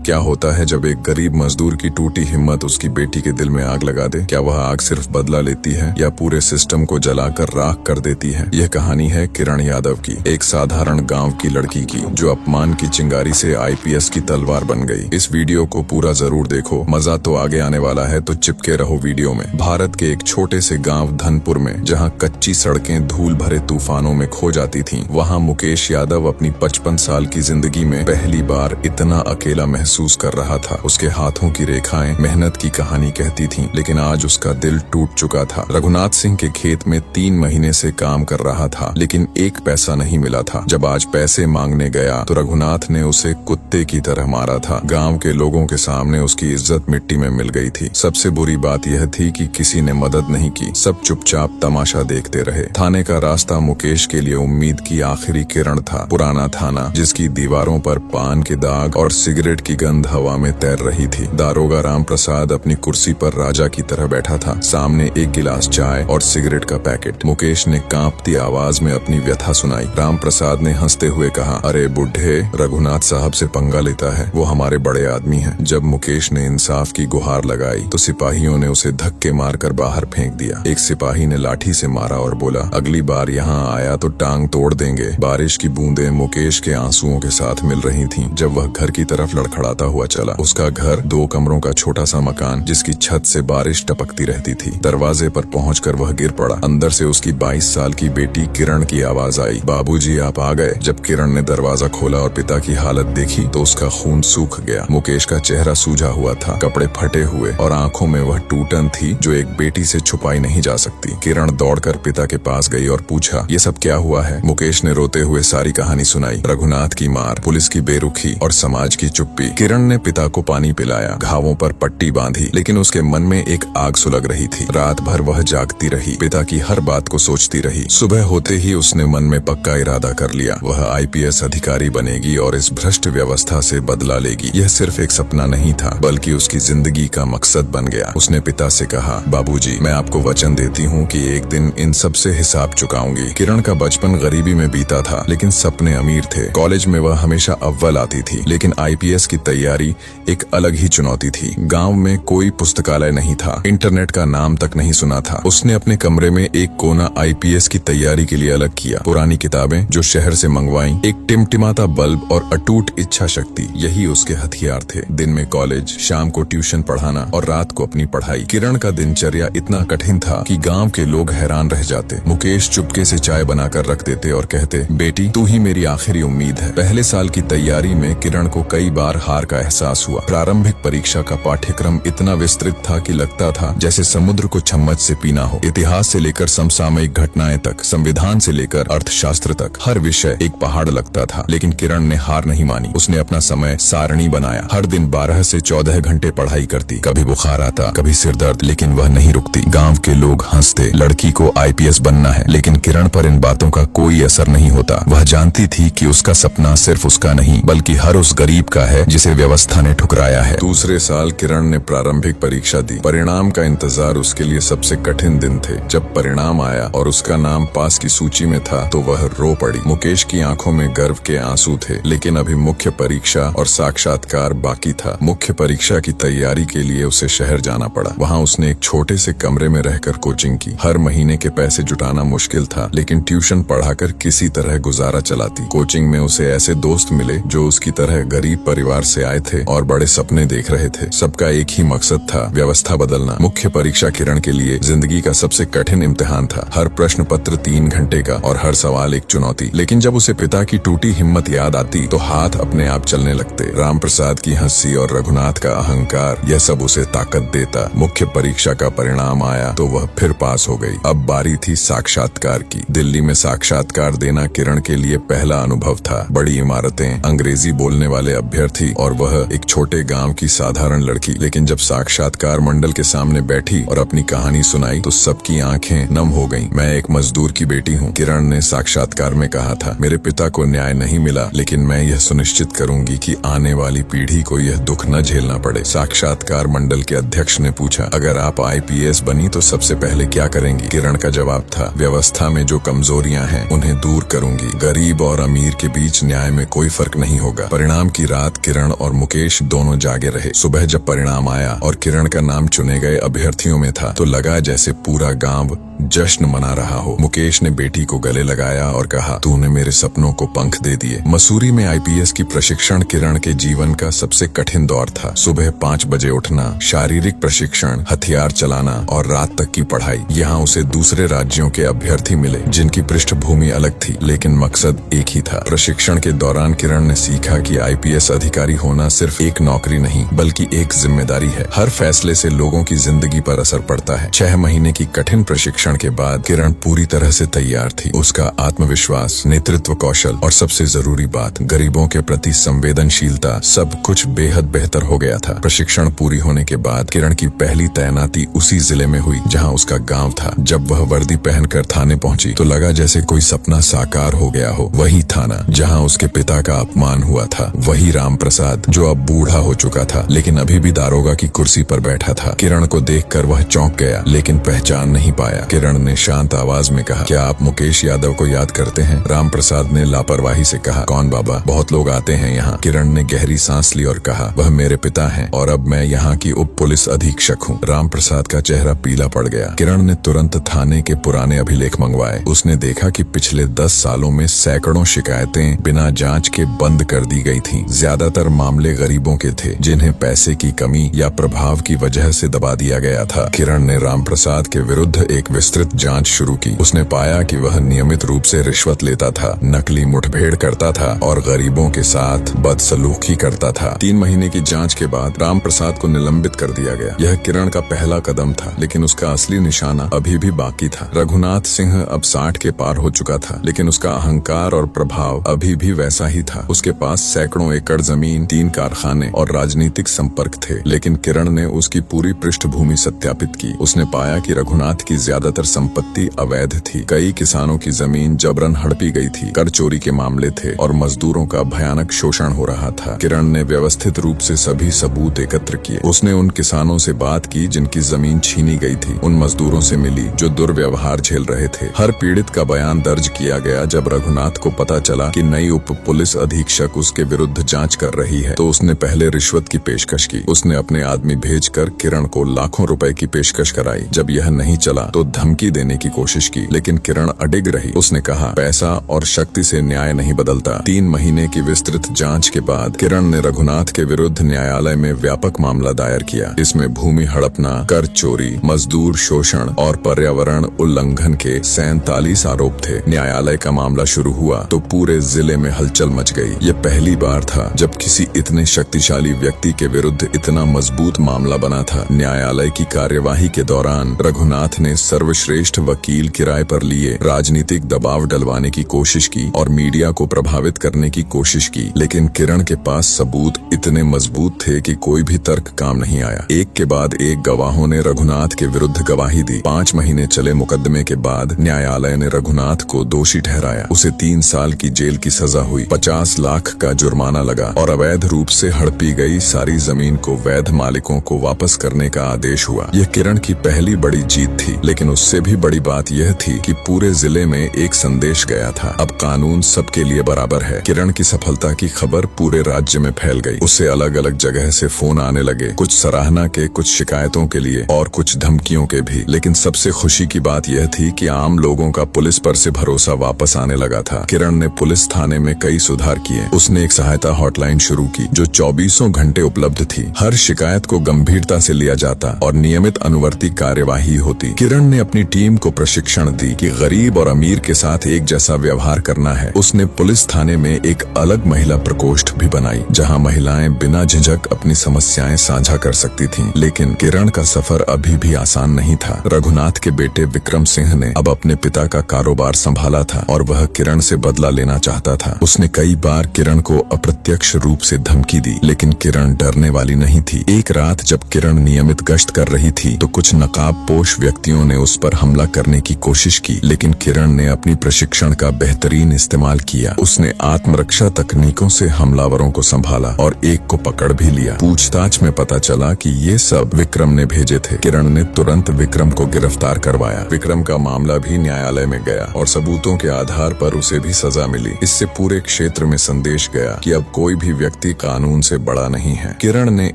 क्या होता है जब एक गरीब मजदूर की टूटी हिम्मत उसकी बेटी के दिल में आग लगा दे? क्या वह आग सिर्फ बदला लेती है या पूरे सिस्टम को जलाकर राख कर देती है? यह कहानी है किरण यादव की, एक साधारण गांव की लड़की की जो अपमान की चिंगारी से आईपीएस की तलवार बन गई। इस वीडियो को पूरा जरूर देखो, मजा तो आगे आने वाला है, तो चिपके रहो वीडियो में। भारत के एक छोटे से गाँव धनपुर में, जहाँ कच्ची सड़कें धूल भरे तूफानों में खो जाती थीं, वहाँ मुकेश यादव अपनी 55 साल की जिंदगी में पहली बार इतना अकेला महसूस कर रहा था। उसके हाथों की रेखाएं मेहनत की कहानी कहती थीं, लेकिन आज उसका दिल टूट चुका था। रघुनाथ सिंह के खेत में 3 महीने से काम कर रहा था, लेकिन एक पैसा नहीं मिला था। जब आज पैसे मांगने गया तो रघुनाथ ने उसे कुत्ते की तरह मारा था। गांव के लोगों के सामने उसकी इज्जत मिट्टी में मिल गई थी। सबसे बुरी बात यह थी कि किसी ने मदद नहीं की, सब चुपचाप तमाशा देखते रहे। थाने का रास्ता मुकेश के लिए उम्मीद की आखिरी किरण था। पुराना थाना, जिसकी दीवारों पर पान के दाग और सिगरेट की गंध हवा में तैर रही थी। दारोगा राम प्रसाद अपनी कुर्सी पर राजा की तरह बैठा था, सामने एक गिलास चाय और सिगरेट का पैकेट। मुकेश ने कांपती आवाज में अपनी व्यथा सुनाई। राम प्रसाद ने हंसते हुए कहा, अरे बुढ़े, रघुनाथ साहब से पंगा लेता है, वो हमारे बड़े आदमी हैं। जब मुकेश ने इंसाफ की गुहार लगाई तो सिपाहियों ने उसे धक्के मारकर बाहर फेंक दिया। एक सिपाही ने लाठी से मारा और बोला, अगली बार यहाँ आया तो टांग तोड़ देंगे। बारिश की बूंदें मुकेश के आंसुओं के साथ मिल रही थीं। जब वह घर की तरफ लड़खड़ाता हुआ चला, उसका घर 2 कमरों का छोटा सा मकान, जिसकी छत से बारिश टपकती रहती थी। दरवाजे पर पहुंचकर वह गिर पड़ा। अंदर से उसकी 22 साल की बेटी किरण की आवाज आई, बाबूजी आप आ गए। जब किरण ने दरवाजा खोला और पिता की हालत देखी तो उसका खून सूख गया। मुकेश का चेहरा सूजा हुआ था, कपड़े फटे हुए और आंखों में वह टूटन थी जो एक बेटी से छुपाई नहीं जा सकती। किरण दौड़कर पिता के पास गई और पूछा, ये सब क्या हुआ है? मुकेश ने रोते हुए सारी कहानी सुनाई। रघुनाथ की मार, पुलिस की बेरुखी और समाज की चुप्पी। किरण ने पिता को पानी पिलाया, घावों पर पट्टी बांधी, लेकिन उसके मन में एक आग सुलग रही थी। रात भर वह जागती रही, पिता की हर बात को सोचती रही। सुबह होते ही उसने मन में पक्का इरादा कर लिया, वह आईपीएस अधिकारी बनेगी और इस भ्रष्ट व्यवस्था से बदला लेगी। यह सिर्फ एक सपना नहीं था, बल्कि उसकी जिंदगी का मकसद बन गया। उसने पिता से कहा, बाबूजी, मैं आपको वचन देती हूँ कि एक दिन इन सब से हिसाब चुकाऊंगी। किरण का बचपन गरीबी में बीता था, लेकिन सपने अमीर थे। कॉलेज में वह हमेशा अव्वल आती थी, लेकिन आईपीएस की तैयारी एक अलग ही चुनौती थी। गांव में कोई पुस्तकालय नहीं था, इंटरनेट का नाम तक नहीं सुना था। उसने अपने कमरे में एक कोना आईपीएस की तैयारी के लिए अलग किया। पुरानी किताबें जो शहर से मंगवाई, एक टिमटिमाता बल्ब और अटूट इच्छा शक्ति, यही उसके हथियार थे। दिन में कॉलेज, शाम को ट्यूशन पढ़ाना और रात को अपनी पढ़ाई। किरण का दिनचर्या इतना कठिन था कि गांव के लोग हैरान रह जाते। मुकेश चुपके से चाय बनाकर रख देते और कहते, बेटी तू ही मेरी आखिरी उम्मीद है। पहले साल की तैयारी में किरण को कई बार हार का एहसास हुआ। प्रारंभिक परीक्षा का पाठ्यक्रम इतना विस्तृत था कि लगता था जैसे समुद्र को चम्मच से पीना हो। इतिहास से लेकर समसामयिक घटनाएं तक, संविधान से लेकर अर्थशास्त्र तक, हर विषय एक पहाड़ लगता था। लेकिन किरण ने हार नहीं मानी। उसने अपना समय सारणी बनाया। हर दिन 12 से 14 घंटे पढ़ाई करती। कभी बुखार आता, कभी सिर दर्द, लेकिन वह नहीं रुकती। गांव के लोग हंसते, लड़की को आईपीएस बनना है, लेकिन किरण पर इन बातों का कोई असर नहीं होता। वह जानती थी कि उसका सपना सिर्फ उसका नहीं, बल्कि हर उस गरीब का है जिसे व्यवस्था ने ठुकराया है। दूसरे साल किरण ने प्रारंभिक परीक्षा दी। परिणाम का इंतजार उसके लिए सबसे कठिन दिन थे। जब परिणाम आया और उसका नाम पास की सूची में था तो वह रो पड़ी। मुकेश की आंखों में गर्व के आंसू थे, लेकिन अभी मुख्य परीक्षा और साक्षात्कार बाकी था। मुख्य परीक्षा की तैयारी के लिए उसे शहर जाना पड़ा। वहाँ उसने एक छोटे से कमरे में रहकर कोचिंग की। हर महीने के पैसे जुटाना मुश्किल था, लेकिन ट्यूशन पढ़ाकर किसी तरह गुजारा चलाती। कोचिंग में उसे ऐसे दोस्त मिले जो उसकी तरह गरीब परिवार से आए थे और बड़े सपने देख रहे थे। सबका एक ही मकसद था, व्यवस्था बदलना। मुख्य परीक्षा किरण के लिए जिंदगी का सबसे कठिन इम्तिहान था। हर प्रश्न पत्र 3 घंटे का और हर सवाल एक चुनौती। लेकिन जब उसे पिता की टूटी हिम्मत याद आती तो हाथ अपने आप चलने लगते। राम प्रसाद की हंसी और रघुनाथ का अहंकार, यह सब उसे ताकत देता। मुख्य परीक्षा का परिणाम आया तो वह फिर पास हो गई। अब बारी थी साक्षात्कार की। दिल्ली में साक्षात्कार देना किरण के लिए पहला अनुभव था। बड़ी इमारतें, अंग्रेजी बोलने वाले अभ्यर्थी और वह एक छोटे गांव की साधारण लड़की। लेकिन जब साक्षात्कार मंडल के सामने बैठी और अपनी कहानी सुनाई तो सबकी आंखें नम हो गईं। मैं एक मजदूर की बेटी हूँ, किरण ने साक्षात्कार में कहा था। मेरे पिता को न्याय नहीं मिला, लेकिन मैं यह सुनिश्चित करूंगी कि आने वाली पीढ़ी को यह दुख न झेलना पड़े। साक्षात्कार मंडल के अध्यक्ष ने पूछा, अगर आप आईपीएस बनी तो सबसे पहले क्या करेंगी? किरण का जवाब था, व्यवस्था में जो कमजोरियां हैं उन्हें दूर करूंगी। गरीब और अमीर के बीच न्याय में कोई फर्क नहीं होगा। परिणाम की रात किरण किरण और मुकेश दोनों जागे रहे। सुबह जब परिणाम आया और किरण का नाम चुने गए अभ्यर्थियों में था तो लगा जैसे पूरा गांव जश्न मना रहा हो। मुकेश ने बेटी को गले लगाया और कहा, तूने मेरे सपनों को पंख दे दिए। मसूरी में आईपीएस की प्रशिक्षण किरण के जीवन का सबसे कठिन दौर था। सुबह 5 बजे उठना, शारीरिक प्रशिक्षण, हथियार चलाना और रात तक की पढ़ाई। यहाँ उसे दूसरे राज्यों के अभ्यर्थी मिले जिनकी पृष्ठभूमि अलग थी, लेकिन मकसद एक ही था। प्रशिक्षण के दौरान किरण ने सीखा कि आईपीएस अधिकारी होना सिर्फ एक नौकरी नहीं बल्कि एक जिम्मेदारी है। हर फैसले से लोगों की जिंदगी पर असर पड़ता है। 6 महीने की कठिन प्रशिक्षण के बाद किरण पूरी तरह से तैयार थी। उसका आत्मविश्वास, नेतृत्व कौशल और सबसे जरूरी बात, गरीबों के प्रति संवेदनशीलता, सब कुछ बेहद बेहतर हो गया था। प्रशिक्षण पूरी होने के बाद किरण की पहली तैनाती उसी जिले में हुई जहां उसका गांव था। जब वह वर्दी पहनकर थाने पहुंची तो लगा जैसे कोई सपना साकार हो गया हो। वही थाना जहां उसके पिता का अपमान हुआ था, वही राम प्रसाद जो अब बूढ़ा हो चुका था लेकिन अभी भी दारोगा की कुर्सी पर बैठा था। किरण को देखकर वह चौंक गया लेकिन पहचान नहीं पाया। किरण ने शांत आवाज में कहा, क्या आप मुकेश यादव को याद करते हैं? राम प्रसाद ने लापरवाही से कहा, कौन बाबा, बहुत लोग आते हैं यहाँ। किरण ने गहरी सांस ली और कहा, वह मेरे पिता हैं और अब मैं यहाँ की उप पुलिस अधीक्षक हूँ। राम प्रसाद का चेहरा पीला पड़ गया। किरण ने तुरंत थाने के पुराने अभिलेख मंगवाए। उसने देखा कि पिछले 10 सालों में सैकड़ों शिकायतें बिना जांच के बंद कर दी गई थीं। ज्यादातर मामले गरीबों के थे जिन्हें पैसे की कमी या प्रभाव की वजह से दबा दिया गया था। किरण ने राम प्रसाद के विरुद्ध एक विस्तृत जांच शुरू की। उसने पाया कि वह नियमित रूप से रिश्वत लेता था, नकली मुठभेड़ करता था और गरीबों के साथ बदसलूकी करता था। 3 महीने की जांच के बाद राम प्रसाद को निलंबित कर दिया गया। यह किरण का पहला कदम था, लेकिन उसका असली निशाना अभी भी बाकी था। रघुनाथ सिंह अब 60 के पार हो चुका था, लेकिन उसका अहंकार और प्रभाव अभी भी वैसा ही था। उसके पास सैकड़ों एकड़ जमीन, 3 कारखाने और राजनीतिक संपर्क थे, लेकिन किरण ने उसकी पूरी पृष्ठभूमि सत्यापित की। उसने पाया कि रघुनाथ की ज्यादातर संपत्ति अवैध थी। कई किसानों की जमीन जबरन हड़पी गई थी, कर चोरी के मामले थे और मजदूरों का भयानक शोषण हो रहा था। किरण ने व्यवस्थित रूप से सभी सबूत एकत्र किए। उसने उन किसानों से बात की जिनकी जमीन छीनी गई थी, उन मजदूरों से मिली जो दुर्व्यवहार झेल रहे थे। हर पीड़ित का बयान दर्ज किया गया। जब रघुनाथ को पता चला कि नई उप पुलिस अधीक्षक उसके विरुद्ध जांच कर रही है तो उसने पहले रिश्वत की पेशकश की। उसने अपने आदमी भेजकर किरण को लाखों रुपए की पेशकश कराई। जब यह नहीं चला तो धमकी देने की कोशिश की, लेकिन किरण अडिग रही। उसने कहा, पैसा और शक्ति से न्याय नहीं बदलता। 3 महीने की विस्तृत जांच के बाद किरण ने रघुनाथ के विरुद्ध न्यायालय में व्यापक मामला दायर किया। इसमें भूमि हड़पना, कर चोरी, मजदूर शोषण और पर्यावरण उल्लंघन के 47 आरोप थे। न्यायालय का मामला शुरू हुआ तो पूरे जिले में हलचल मच गई। ये पहली बार था जब किसी इतने शक्तिशाली व्यक्ति के विरुद्ध इतना मजबूत मामला बना था। न्यायालय की कार्यवाही के दौरान रघुनाथ ने सर्वश्रेष्ठ वकील किराए पर लिए, राजनीतिक दबाव डलवाने की कोशिश की और मीडिया को प्रभावित करने की कोशिश की, लेकिन किरण के पास सबूत इतने मजबूत थे कि कोई भी तर्क काम नहीं आया। एक के बाद एक गवाहों ने रघुनाथ के विरुद्ध गवाही दी। 5 महीने चले मुकदमे के बाद न्यायालय ने रघुनाथ को दोषी ठहराया। उसे 3 साल की जेल की सजा हुई, 50 लाख का जुर्माना लगा और अवैध रूप से हड़पी गई सारी जमीन को वैध मालिकों को वापस करने का आदेश हुआ। यह किरण की पहली बड़ी जीत थी, लेकिन उससे भी बड़ी बात यह थी कि पूरे जिले में एक संदेश गया था, अब कानून सबके लिए बराबर है। किरण की सफलता की खबर पूरे राज्य में फैल गई। उसे अलग अलग जगह से फोन आने लगे, कुछ सराहना के, कुछ शिकायतों के लिए और कुछ धमकियों के भी। लेकिन सबसे खुशी की बात यह थी कि आम लोगों का पुलिस पर से भरोसा वापस आने लगा था। किरण ने पुलिस थाने में कई सुधार किए। उसने एक सहायता हॉटलाइन शुरू की जो 24 घंटे उपलब्ध थी। हर शिकायत को गंभीरता से लिया जाता और नियमित अनुवर्ती कार्यवाही होती। किरण ने अपनी टीम को प्रशिक्षण दी कि गरीब और अमीर के साथ एक जैसा व्यवहार करना है। उसने पुलिस थाने में एक अलग महिला प्रकोष्ठ भी बनाई जहां महिलाएं बिना झिझक अपनी समस्याएं साझा कर सकती थीं। लेकिन किरण का सफर अभी भी आसान नहीं था। रघुनाथ के बेटे विक्रम सिंह ने अब अपने पिता का कारोबार संभाला था और वह किरण से बदला लेना चाहता था। उसने कई बार किरण को अप्रत्यक्ष रूप से धमकी दी, लेकिन किरण डरने वाली नहीं थी। एक रात जब किरण नियमित गश्त कर रही थी तो कुछ नकाबपोश व्यक्तियों ने उस पर हमला करने की कोशिश की, लेकिन किरण ने अपनी प्रशिक्षण का बेहतरीन इस्तेमाल किया। उसने आत्मरक्षा तकनीकों से हमलावरों को संभाला और एक को पकड़ भी लिया। पूछताछ में पता चला कि ये सब विक्रम ने भेजे थे। किरण ने तुरंत विक्रम को गिरफ्तार करवाया। विक्रम का मामला भी न्यायालय में गया और सबूतों के आधार पर उसे भी सजा मिली। इससे पूरे क्षेत्र में संदेश गया कि अब कोई भी व्यक्ति कानून से बड़ा नहीं है। किरण ने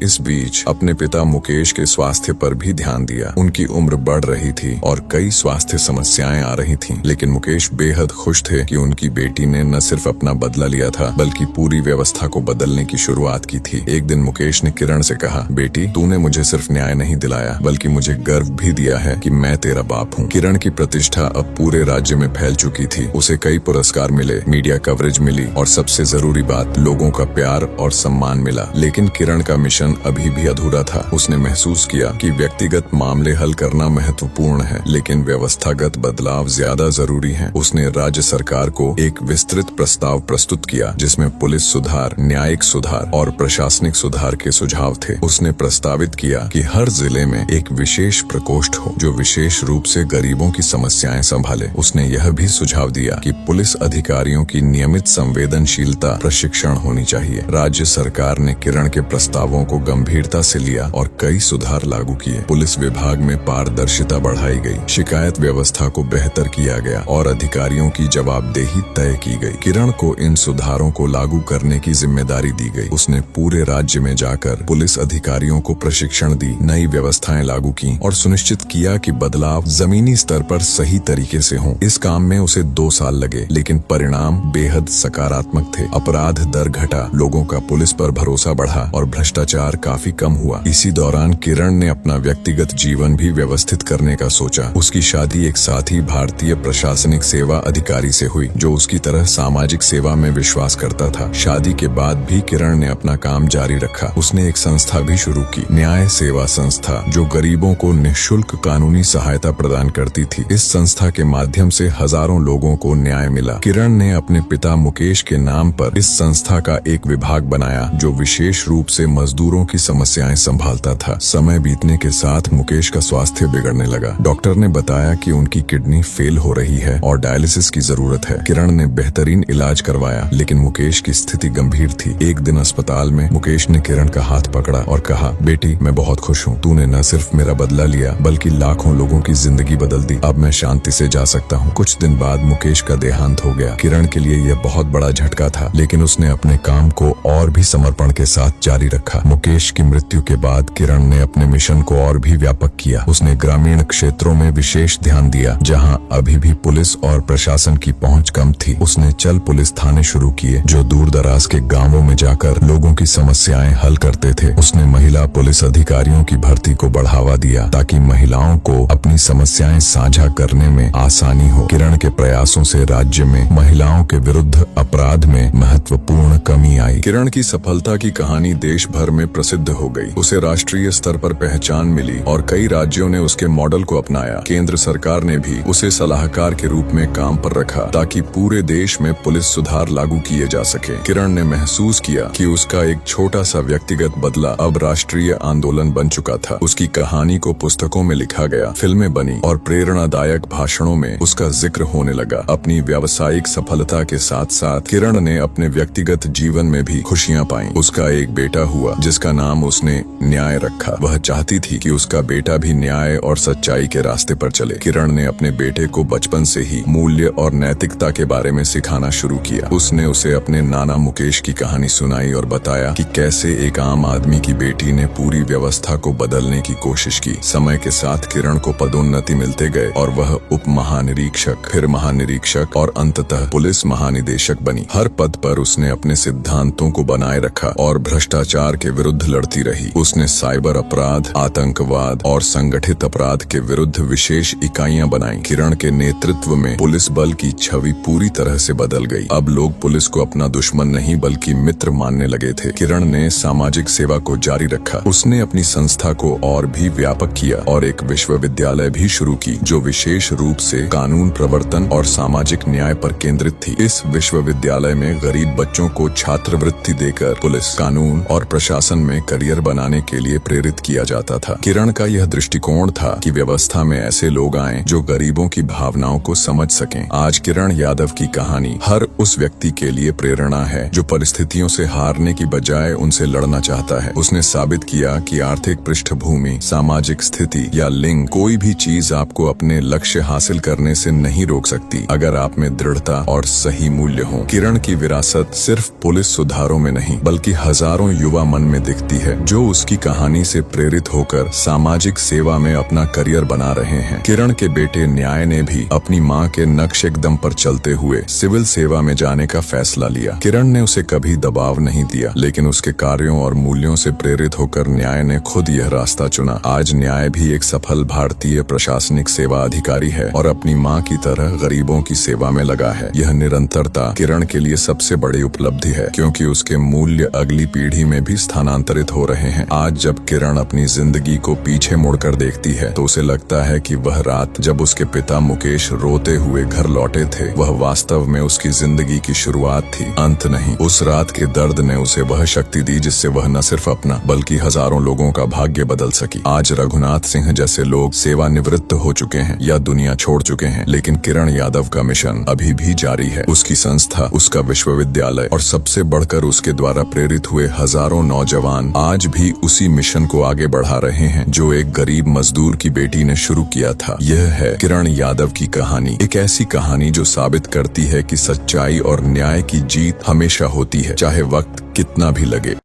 इस बीच अपने पिता मुकेश के स्वास्थ्य पर भी ध्यान दिया। उनकी उम्र बढ़ रही थी और कई स्वास्थ्य समस्याएं आ रही थीं, लेकिन मुकेश बेहद खुश थे कि उनकी बेटी ने न सिर्फ अपना बदला लिया था बल्कि पूरी व्यवस्था को बदलने की शुरुआत की थी। एक दिन मुकेश ने किरण से कहा, बेटी, तूने मुझे सिर्फ न्याय नहीं दिलाया बल्कि मुझे गर्व भी दिया है कि मैं तेरा बाप हूँ। किरण की प्रतिष्ठा अब पूरे राज्य में फैल चुकी थी। उसे कई पुरस्कार मिले, मीडिया कवरेज मिली और सबसे जरूरी बात, लोगों का प्यार और सम्मान मिला। लेकिन किरण का मिशन अभी भी अधूरा था। उसने महसूस किया कि व्यक्तिगत मामले हल करना महत्वपूर्ण है, लेकिन व्यवस्थागत बदलाव ज्यादा जरूरी है। उसने राज्य सरकार को एक विस्तृत प्रस्ताव प्रस्तुत किया जिसमें पुलिस सुधार, न्यायिक सुधार और प्रशासनिक सुधार के सुझाव थे। उसने प्रस्तावित किया कि हर जिले में एक विशेष प्रकोष्ठ हो जो विशेष रूप से गरीबों की समस्याएं संभाले। उसने यह भी सुझाव दिया कि पुलिस अधिकारियों की नियमित संवेदनशीलता प्रशिक्षण होनी चाहिए। राज्य सरकार ने किरण के प्रस्तावों को गंभीरता से लिया और कई सुधार लागू किए। पुलिस विभाग में पारदर्शिता बढ़ाई गई, शिकायत व्यवस्था को बेहतर किया गया और अधिकारियों की जवाबदेही तय की गई। किरण को इन सुधारों को लागू करने की जिम्मेदारी दी गई। उसने पूरे राज्य में जाकर पुलिस अधिकारियों को प्रशिक्षण दी, नई व्यवस्थाएं लागू की और सुनिश्चित किया कि बदलाव जमीनी स्तर पर सही तरीके से हों। इस काम में उसे 2 साल लगे, लेकिन परिणाम बेहद सकारात्मक थे। अपराध दर घटा, लोगों का पुलिस पर भरोसा बढ़ा और भ्रष्टाचार काफी कम हुआ। इसी दौरान किरण ने अपना व्यक्तिगत जीवन भी व्यवस्थित करने का सोचा। उसकी शादी एक साथी भारतीय प्रशासनिक सेवा अधिकारी से हुई जो उसकी तरह सामाजिक सेवा में विश्वास करता था। शादी के बाद भी किरण ने अपना काम जारी रखा। उसने एक संस्था भी शुरू की, न्याय सेवा संस्था, जो गरीबों को निःशुल्क कानूनी सहायता प्रदान करती थी। इस संस्था के माध्यम से हजारों लोगों को न्याय मिला। किरण ने अपने पिता मुकेश के नाम पर इस संस्था का एक विभाग बनाया जो विशेष रूप से मजदूरों की समस्याएं संभालता था। समय बीतने के साथ मुकेश का स्वास्थ्य बिगड़ने लगा। डॉक्टर ने बताया कि उनकी किडनी फेल हो रही है और डायलिसिस की जरूरत है। किरण ने बेहतरीन इलाज करवाया, लेकिन मुकेश की स्थिति गंभीर थी। एक दिन अस्पताल में मुकेश ने किरण का हाथ पकड़ा और कहा, बेटी, मैं बहुत खुश हूँ। तूने न सिर्फ मेरा बदला लिया बल्कि लाखों लोगों की जिंदगी बदल दी। अब मैं शांति से जा सकता हूँ। कुछ दिन बाद मुकेश का देहांत हो गया। किरण के लिए यह बहुत बड़ा झटका था, लेकिन उसने अपने काम को और भी समर्पण के साथ जारी रखा। मुकेश की मृत्यु के बाद किरण ने अपने मिशन को और भी व्यापक किया। उसने ग्रामीण क्षेत्रों में विशेष ध्यान दिया जहां अभी भी पुलिस और प्रशासन की पहुंच कम थी। उसने चल पुलिस थाने शुरू किए जो दूर दराज के गांवों में जाकर लोगों की समस्याएं हल करते थे। उसने महिला पुलिस अधिकारियों की भर्ती को बढ़ावा दिया ताकि महिलाओं को अपनी समस्याएं साझा करने में आसानी हो। किरण के प्रयासों से राज्य में महिलाओं के विरुद्ध अपराध में महत्वपूर्ण कमी आई। किरण की सफलता की कहानी देश भर में प्रसिद्ध हो गई। उसे राष्ट्रीय स्तर पर पहचान मिली और कई राज्यों ने उसके मॉडल को अपनाया। केंद्र सरकार ने भी उसे सलाहकार के रूप में काम पर रखा ताकि पूरे देश में पुलिस सुधार लागू किए जा सके। किरण ने महसूस किया कि उसका एक छोटा सा व्यक्तिगत बदला अब राष्ट्रीय आंदोलन बन चुका था। उसकी कहानी को पुस्तकों में लिखा गया, फिल्में बनी और प्रेरणादायक भाषणों में उसका जिक्र होने लगा। अपनी व्यावसायिक सफलता के साथ साथ किरण ने अपने व्यक्तिगत जीवन में भी खुशियां पाई। उसका एक बेटा हुआ जिसका नाम उसने न्याय रखा। वह चाहती थी कि उसका बेटा भी न्याय और सच्चाई के रास्ते पर चले। किरण ने अपने बेटे को बचपन से ही मूल्य और नैतिकता के बारे में सिखाना शुरू किया। उसने उसे अपने नाना मुकेश की कहानी सुनाई और बताया कि कैसे एक आम आदमी की बेटी ने पूरी व्यवस्था को बदलने की कोशिश की। समय के साथ किरण को पदोन्नति मिलते गए और वह उप महानिरीक्षक, फिर महानिरीक्षक और अंततः पुलिस महानिदेशक बनी। हर पद पर उसने अपने सिद्धांतों को बनाए रखा और भ्रष्टाचार के विरुद्ध लड़ती रही। उसने साइबर अपराध, आतंकवाद और संगठित अपराध के विरुद्ध विशेष इकाइयां बनाई। किरण के नेतृत्व में पुलिस बल की छवि पूरी तरह से बदल गई। अब लोग पुलिस को अपना दुश्मन नहीं बल्कि मित्र मानने लगे थे। किरण ने सामाजिक सेवा को जारी रखा। उसने अपनी संस्था को और भी व्यापक किया और एक विश्वविद्यालय भी शुरू की जो विशेष रूप से कानून प्रवर्तन और सामाजिक न्याय पर केंद्रित थी। इस विश्वविद्यालय में गरीब बच्चों को छात्रवृत्ति देकर पुलिस, कानून और प्रशासन में करियर बनाने के लिए प्रेरित किया जाता था। किरण का यह दृष्टिकोण था कि व्यवस्था में ऐसे लोग आए जो गरीबों की भावनाओं को समझ सकें। आज किरण यादव की कहानी हर उस व्यक्ति के लिए प्रेरणा है जो परिस्थितियों से हारने की बजाय उनसे लड़ना चाहता है। उसने साबित किया कि आर्थिक पृष्ठभूमि, सामाजिक स्थिति या लिंग, कोई भी चीज आपको अपने लक्ष्य हासिल करने से नहीं रोक सकती अगर आप में दृढ़ता और सही मूल्य हो। किरण की विरासत सिर्फ पुलिस सुधारों में नहीं बल्कि हजारों युवा मन में दिखती है जो उसकी कहानी से प्रेरित होकर सामाजिक सेवा में अपना करियर बना रहे हैं। किरण के बेटे न्याय ने भी अपनी मां के नक्शे कदम पर चलते हुए सिविल सेवा में जाने का फैसला लिया। किरण ने उसे कभी दबाव नहीं दिया, लेकिन उसके कार्यों और मूल्यों से प्रेरित होकर न्याय ने खुद यह रास्ता चुना। आज न्याय भी एक सफल भारतीय प्रशासनिक सेवा अधिकारी है और अपनी मां की तरह गरीबों की सेवा में लगा है। यह निरंतरता किरण के लिए सबसे बड़ी उपलब्धि है, क्योंकि उसके मूल्य अगली पीढ़ी में भी स्थानांतरित हो रहे हैं। आज जब किरण अपनी जिंदगी को पीछे मुड़कर देखती है तो उसे लगता है कि वह रात जब उसके पिता मुकेश रोते हुए घर लौटे थे, वह वास्तव में उसकी जिंदगी की शुरुआत थी, अंत नहीं। उस रात के दर्द ने उसे वह शक्ति दी जिससे वह न सिर्फ अपना बल्कि हजारों लोगों का भाग्य बदल सकी। आज रघुनाथ सिंह जैसे लोग सेवानिवृत्त हो चुके हैं या दुनिया छोड़ चुके हैं, लेकिन किरण यादव का मिशन अभी भी जारी है। उसकी संस्था, उसका विश्वविद्यालय और सबसे बढ़कर उसके द्वारा प्रेरित हुए हजारों नौजवान आज भी उसी मिशन को आगे बढ़ा रहे हैं जो एक गरीब मजदूर की बेटी ने शुरू किया था। यह है किरण यादव की कहानी, एक ऐसी कहानी जो साबित करती है कि सच्चाई और न्याय की जीत हमेशा होती है, चाहे वक्त कितना भी लगे।